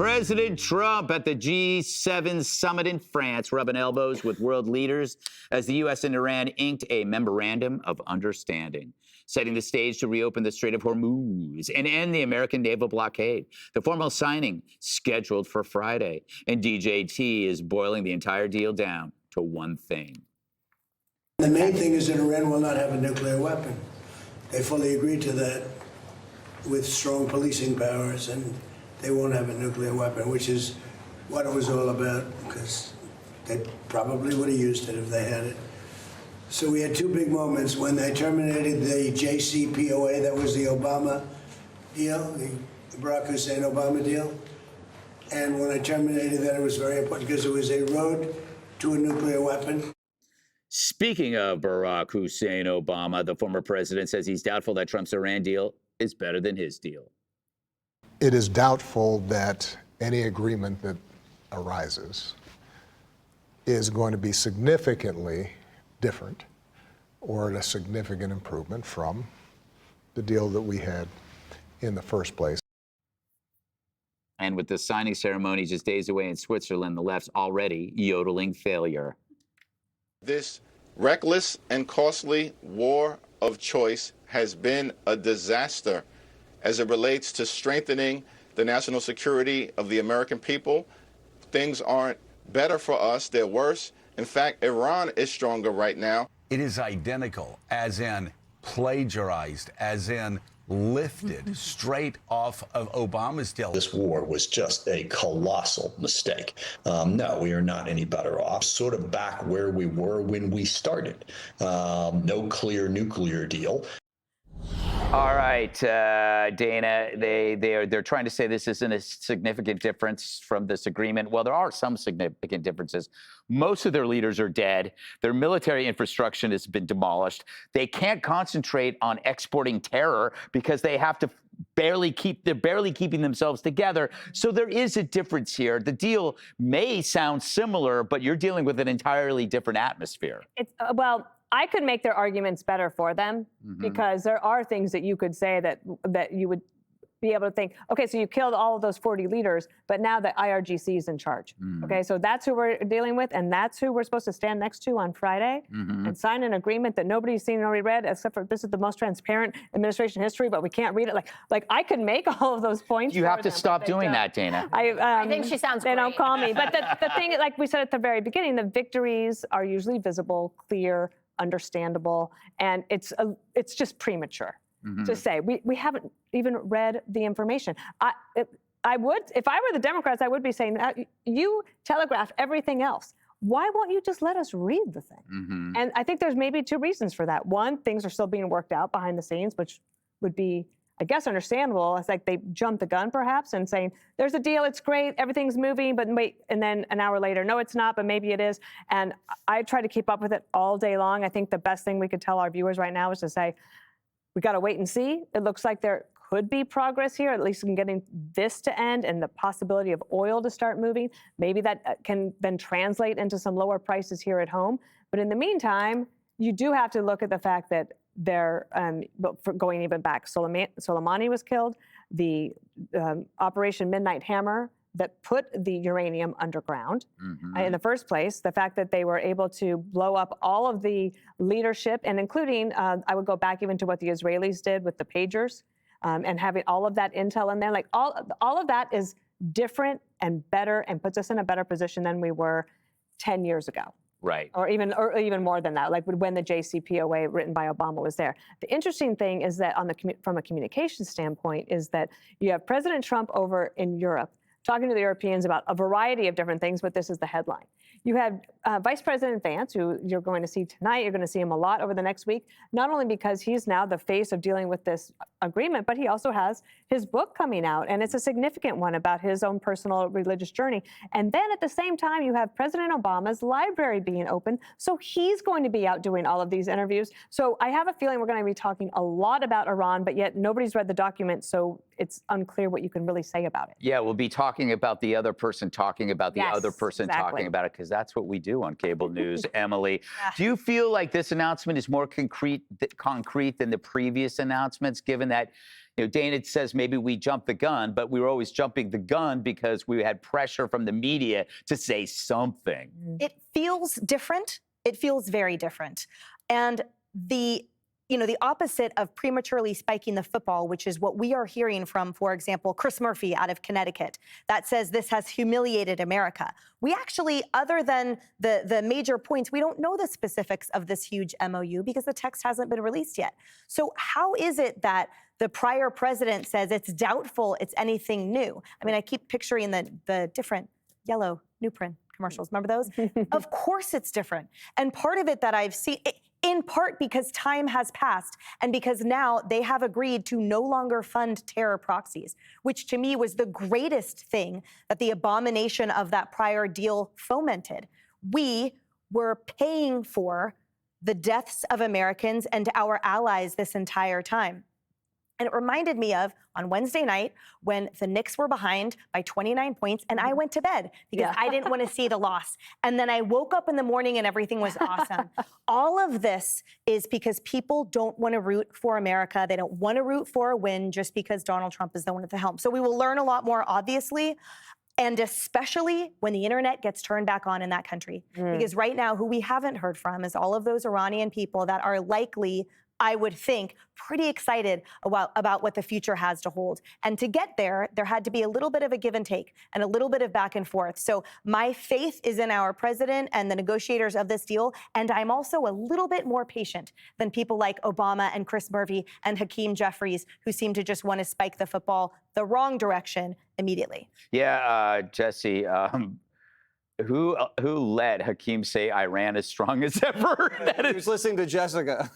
President Trump at the G7 summit in France, rubbing elbows with world leaders as the U.S. and Iran inked a memorandum of understanding, setting the stage to reopen the Strait of Hormuz and end the American naval blockade. The formal signing scheduled for Friday, and DJT is boiling the entire deal down to one thing. The main thing is that Iran will not have a nuclear weapon. They fully agreed to that with strong policing powers, and they won't have a nuclear weapon, which is what it was all about, because they probably would have used it if they had it. So we had two big moments. When they terminated the JCPOA, that was the Obama deal, the Barack Hussein Obama deal. And when I terminated that, it was very important because it was a road to a nuclear weapon. Speaking of Barack Hussein Obama, the former president says he's doubtful that Trump's Iran deal is better than his deal. It is doubtful that any agreement that arises is going to be significantly different or a significant improvement from the deal that we had in the first place. And with the signing ceremony just days away in Switzerland, the left's already yodeling failure. This reckless and costly war of choice has been a disaster as it relates to strengthening the national security of the American people. Things aren't better for us, they're worse. In fact, Iran is stronger right now. It is identical, as in plagiarized, as in lifted straight off of Obama's deal. This war was just a colossal mistake. No, we are not any better off. Sort of back where we were when we started. No clear nuclear deal. All right, Dana, they're trying to say this isn't a significant difference from this agreement. Well, there are some significant differences. Most of their leaders are dead. Their military infrastructure has been demolished. They can't concentrate on exporting terror because they have to they're barely keeping themselves together. So there is a difference here. The deal may sound similar, but you're dealing with an entirely different atmosphere. Well, I could make their arguments better for them because there are things that you could say that you would be able to think, okay, so you killed all of those 40 leaders, but now the IRGC is in charge. Okay, so that's who we're dealing with, and that's who we're supposed to stand next to on Friday and sign an agreement that nobody's seen or read, except for this is the most transparent administration history, but we can't read it. Like I could make all of those points. You have to stop doing that, Dana. I think she sounds They great. don't call me. But the thing, like we said at the very beginning, the victories are usually visible, clear, understandable, and it's just premature to say. We haven't even read the information. I would, if I were the Democrats, I would be saying that you telegraphed everything else. Why won't you just let us read the thing? And I think there's maybe two reasons for that. One, things are still being worked out behind the scenes, which would be, I guess, understandable. It's like they jumped the gun, perhaps, and saying, there's a deal, it's great, everything's moving, but wait, and then an hour later, no, it's not, but maybe it is. And I try to keep up with it all day long. I think the best thing we could tell our viewers right now is to say, we got to wait and see. It looks like there could be progress here, at least in getting this to end and the possibility of oil to start moving. Maybe that can then translate into some lower prices here at home. But in the meantime, you do have to look at the fact that they're going even back. Soleimani was killed. The Operation Midnight Hammer that put the uranium underground in the first place, the fact that they were able to blow up all of the leadership, and including, I would go back even to what the Israelis did with the pagers, and having all of that intel in there. Like all of that is different and better and puts us in a better position than we were 10 years ago. Right. Or even more than that, like when the JCPOA written by Obama was there. The interesting thing is that from a communication standpoint is that you have President Trump over in Europe talking to the Europeans about a variety of different things, but this is the headline. You had Vice President Vance, who you're going to see tonight. You're going to see him a lot over the next week, not only because he's now the face of dealing with this agreement, but he also has his book coming out, and it's a significant one about his own personal religious journey. And then at the same time, you have President Obama's library being open, so he's going to be out doing all of these interviews. So I have a feeling we're going to be talking a lot about Iran, but yet nobody's read the document, so it's unclear what you can really say about it. Yeah, we'll be talking about the other person talking about the other Yes, person exactly. talking about it, because that's what we do on cable news. Emily, Yeah. do you feel like this announcement is more concrete than the previous announcements, given that, Dana says maybe we jumped the gun, but we were always jumping the gun because we had pressure from the media to say something? It feels different. It feels very different. And the opposite of prematurely spiking the football, which is what we are hearing from, for example, Chris Murphy out of Connecticut, that says this has humiliated America. We actually, other than the major points, we don't know the specifics of this huge MOU because the text hasn't been released yet. So how is it that the prior president says it's doubtful it's anything new? I mean, I keep picturing the different yellow new print commercials. Remember those? Of course it's different. And part of it that I've seen, in part because time has passed and because now they have agreed to no longer fund terror proxies, which to me was the greatest thing that the abomination of that prior deal fomented. We were paying for the deaths of Americans and our allies this entire time. And it reminded me of on Wednesday night when the Knicks were behind by 29 points and I went to bed because I didn't want to see the loss. And then I woke up in the morning and everything was awesome. All of this is because people don't want to root for America. They don't want to root for a win just because Donald Trump is the one at the helm. So we will learn a lot more, obviously, and especially when the internet gets turned back on in that country. Because right now, who we haven't heard from is all of those Iranian people that are likely, I would think, pretty excited about what the future has to hold. And to get there, there had to be a little bit of a give and take and a little bit of back and forth. So my faith is in our president and the negotiators of this deal. And I'm also a little bit more patient than people like Obama and Chris Murphy and Hakeem Jeffries, who seem to just want to spike the football the wrong direction immediately. Yeah, Jesse, who let Hakeem say Iran as strong as ever? He was listening to Jessica.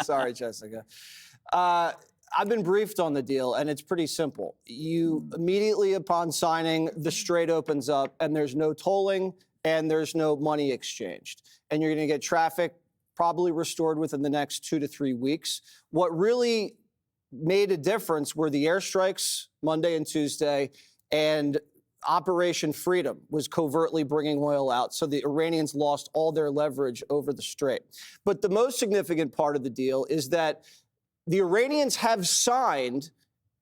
Sorry, Jessica. I've been briefed on the deal, and it's pretty simple. You immediately upon signing, the Strait opens up, and there's no tolling, and there's no money exchanged. And you're going to get traffic probably restored within the next 2 to 3 weeks. What really made a difference were the airstrikes Monday and Tuesday, and Operation Freedom was covertly bringing oil out, so the Iranians lost all their leverage over the Strait. But the most significant part of the deal is that the Iranians have signed,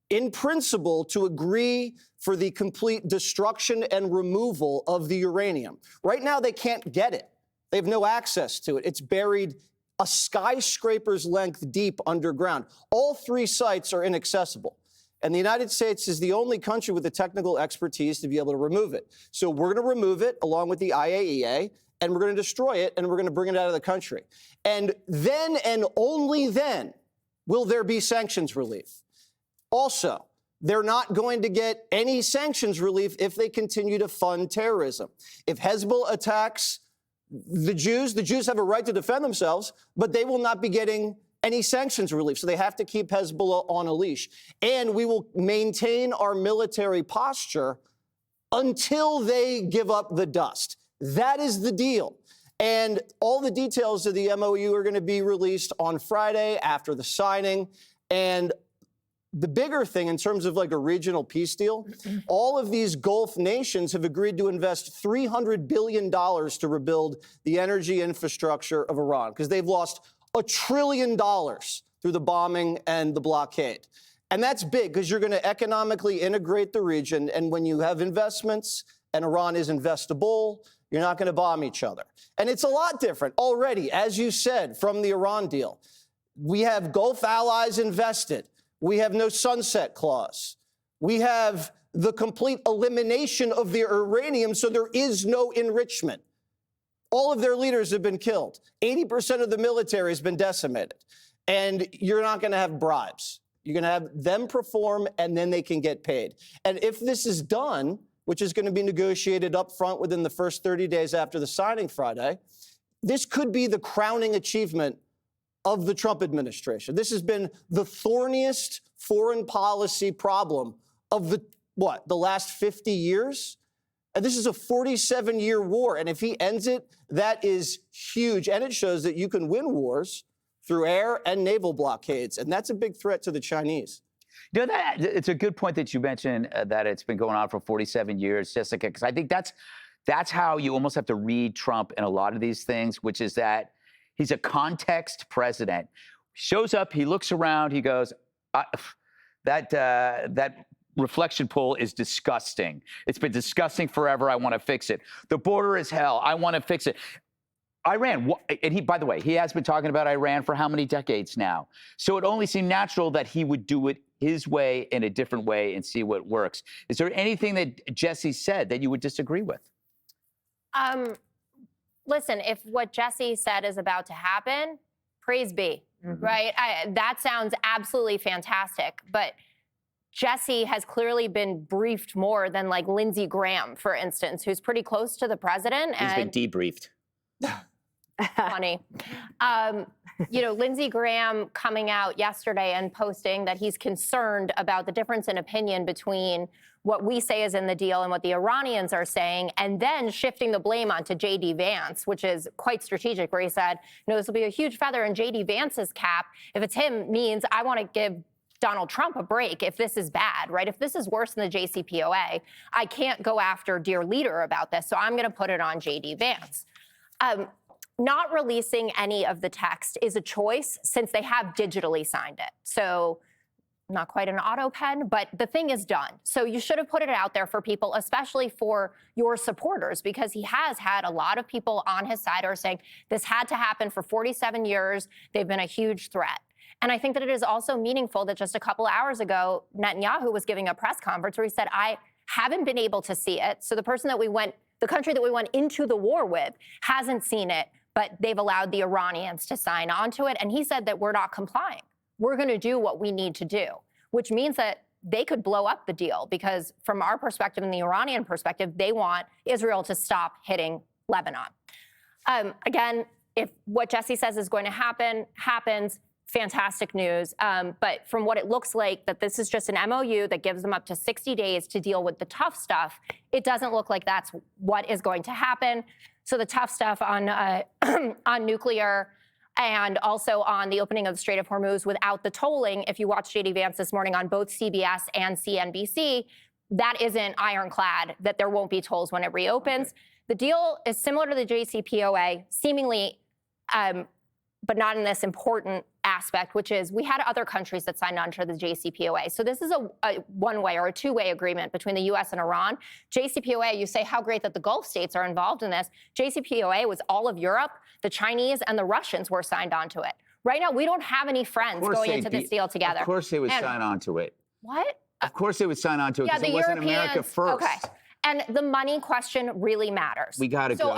in principle, to agree for the complete destruction and removal of the uranium. Right now, they can't get it. They have no access to it. It's buried a skyscraper's length deep underground. All 3 sites are inaccessible. And the United States is the only country with the technical expertise to be able to remove it. So we're going to remove it along with the IAEA, and we're going to destroy it, and we're going to bring it out of the country. And then and only then will there be sanctions relief. Also, they're not going to get any sanctions relief if they continue to fund terrorism. If Hezbollah attacks the Jews have a right to defend themselves, but they will not be getting any sanctions relief. So they have to keep Hezbollah on a leash. And we will maintain our military posture until they give up the dust. That is the deal. And all the details of the MOU are going to be released on Friday after the signing. And the bigger thing in terms of like a regional peace deal, all of these Gulf nations have agreed to invest $300 billion to rebuild the energy infrastructure of Iran because they've lost $1 trillion through the bombing and the blockade. And that's big because you're going to economically integrate the region. And when you have investments and Iran is investable, you're not going to bomb each other. And it's a lot different already, as you said, from the Iran deal. We have Gulf allies invested. We have no sunset clause. We have the complete elimination of the uranium, so there is no enrichment. All of their leaders have been killed. 80% of the military has been decimated. And you're not going to have bribes. You're going to have them perform, and then they can get paid. And if this is done, which is going to be negotiated up front within the first 30 days after the signing Friday, this could be the crowning achievement of the Trump administration. This has been the thorniest foreign policy problem of the last 50 years? And this is a 47-year war. And if he ends it, that is huge. And it shows that you can win wars through air and naval blockades. And that's a big threat to the Chinese. You know, that it's a good point that you mentioned that it's been going on for 47 years, Jessica, because I think that's how you almost have to read Trump in a lot of these things, which is that he's a context president. Shows up, he looks around, he goes, that reflection pool is disgusting. It's been disgusting forever. I want to fix it. The border is hell. I want to fix it. Iran, and he, by the way, he has been talking about Iran for how many decades now? So it only seemed natural that he would do it his way in a different way and see what works. Is there anything that Jesse said that you would disagree with? Listen, if what Jesse said is about to happen, praise be, right? That sounds absolutely fantastic. But Jesse has clearly been briefed more than like Lindsey Graham, for instance, who's pretty close to the president. He's been debriefed. Funny. You know, Lindsey Graham coming out yesterday and posting that he's concerned about the difference in opinion between what we say is in the deal and what the Iranians are saying, and then shifting the blame onto J.D. Vance, which is quite strategic, where he said, you know, this will be a huge feather in J.D. Vance's cap. If it's him, means I want to give Donald Trump a break if this is bad, right? If this is worse than the JCPOA, I can't go after dear leader about this, so I'm going to put it on J.D. Vance. Not releasing any of the text is a choice since they have digitally signed it. So not quite an auto pen, but the thing is done. So you should have put it out there for people, especially for your supporters, because he has had a lot of people on his side who are saying this had to happen for 47 years. They've been a huge threat. And I think that it is also meaningful that just a couple of hours ago, Netanyahu was giving a press conference where he said, I haven't been able to see it. So the country that we went into the war with hasn't seen it, but they've allowed the Iranians to sign on to it. And he said that we're not complying. We're going to do what we need to do, which means that they could blow up the deal because from our perspective and the Iranian perspective, they want Israel to stop hitting Lebanon. Again, if what Jesse says is going to happen, happens, fantastic news. But from what it looks like, that this is just an MOU that gives them up to 60 days to deal with the tough stuff. It doesn't look like that's what is going to happen. So the tough stuff on on nuclear and also on the opening of the Strait of Hormuz without the tolling, if you watch J.D. Vance this morning on both CBS and CNBC, that isn't ironclad, that there won't be tolls when it reopens. Okay. The deal is similar to the JCPOA, seemingly, but not in this important aspect, which is we had other countries that signed on to the JCPOA. So this is a one-way or a two-way agreement between the U.S. and Iran. JCPOA, you say how great that the Gulf states are involved in this. JCPOA was all of Europe, the Chinese, and the Russians were signed on to it. Right now, we don't have any friends going into this deal together. Of course they would sign on to it. What? Of course they would sign on to it because it wasn't America first. Okay. And the money question really matters. We got to go.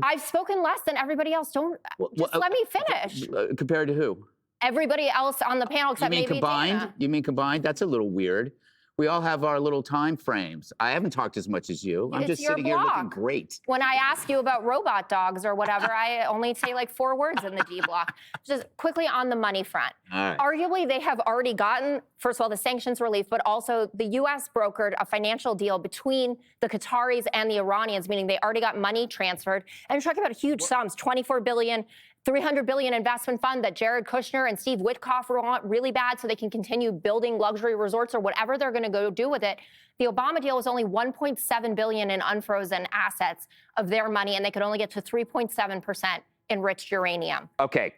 I've spoken less than everybody else. Let me finish. Compared to who? Everybody else on the panel except maybe combined? Dana. You mean combined? That's a little weird. We all have our little time frames. I haven't talked as much as you. I'm just sitting here looking great. When I ask you about robot dogs or whatever, I only say like 4 words in the D block. Just quickly on the money front. All right. Arguably, they have already gotten, first of all, the sanctions relief, but also the U.S. brokered a financial deal between the Qataris and the Iranians, meaning they already got money transferred. And you're talking about huge sums, $24 billion, $300 billion investment fund that Jared Kushner and Steve Witkoff want really bad so they can continue building luxury resorts or whatever they're going to go do with it. The Obama deal was only $1.7 billion in unfrozen assets of their money, and they could only get to 3.7% enriched uranium. Okay.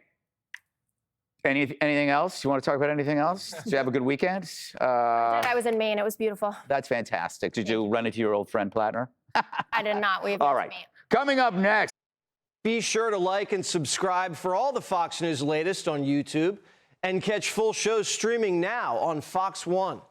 Anything else? You want to talk about anything else? Did you have a good weekend? I was in Maine. It was beautiful. That's fantastic. Did you run into your old friend Plattner? I did not. All right. Coming up next. Be sure to like and subscribe for all the Fox News latest on YouTube and catch full shows streaming now on Fox One.